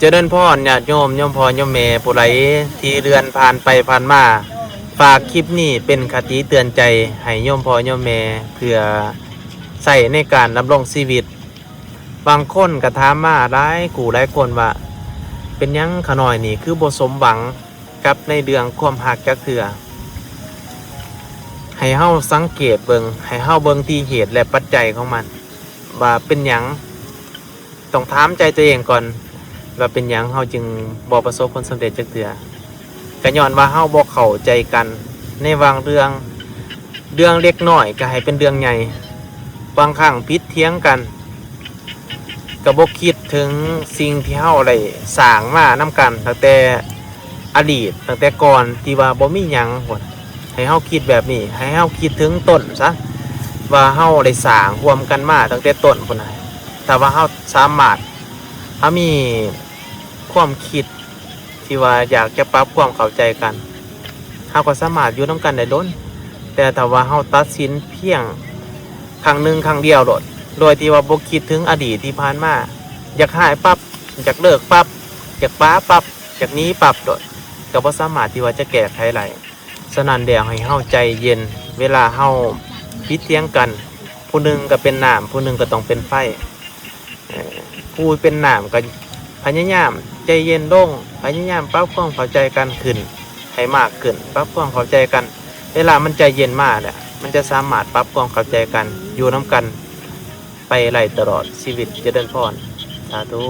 เจริญพรญาติโยมโยมพ่อโยมแม่ผู้ใดที่เรือนผ่านไปผ่านมาฝากคลิปนี้เป็นคติเตือนใจให้โยมพ่อโยมแม่เพื่อใส่ในการดำรงชีวิตบางคนก็ถามมาหลายคนว่าเป็นหยังขะน้อยนี่คือบ่สมหวังกับในเรื่องความรักจักเทื่อให้เฮาสังเกตเบิ่งให้เฮาเบิ่งที่เหตุและปัจจัยของมันว่าเป็นหยังต้องถามใจตัวเองก่อนว่าเป็นหยังเฮาจึงบ่ประสบผลสำเร็จจักเทื่อก็ย้อนว่าเฮาบ่เข้าใจกันในบางเรื่องเล็กน้อยก็ให้เป็นเรื่องใหญ่บางครั้งผิดเถียงกันก็บ่คิดถึงสิ่งที่เฮาได้สร้างมานำกันตั้งแต่อดีตตั้งแต่ก่อนที่ว่าบ่มีหยังพุ่นให้เฮาคิดแบบนี้ให้เฮาคิดถึงต้นซะว่าเฮาได้สร้างร่วมกันมาตั้งแต่ต้นพุ่นน่ะถ้าว่าเฮาสามารถมีความคิดที่ว่าอยากจะปรับความเข้าใจกันเฮาก็สามารถอยู่นำกันได้โดนแต่ถ้าว่าเฮาตัดสินเพียงครั้งหนึ่งครั้งเดียวโดยที่ว่าบ่คิดถึงอดีตที่ผ่านมาอยากหายปั๊บอยากเลิกปั๊บอยากป้าปั๊บอยากหนีปั๊บก็บ่สามารถที่ว่าจะแก้ไขได้ฉะนั้นเดี๋ยวให้เฮาใจเย็นเวลาเฮาผิดเถียงกันผู้หนึงก็เป็นน้ำผู้หนึงก็ต้องเป็นไฟผู้เป็นน้ำก็พยายามใจเย็นลงพยายามปรับความเข้าใจกันขึ้นให้มากขึ้นปรับความเข้าใจกันเวลามันใจเย็นมากเนี่ยมันจะสามารถปรับความเข้าใจกันอยู่น้ำกันไปไล่ตลอดชีวิตเจริญพรสาธุ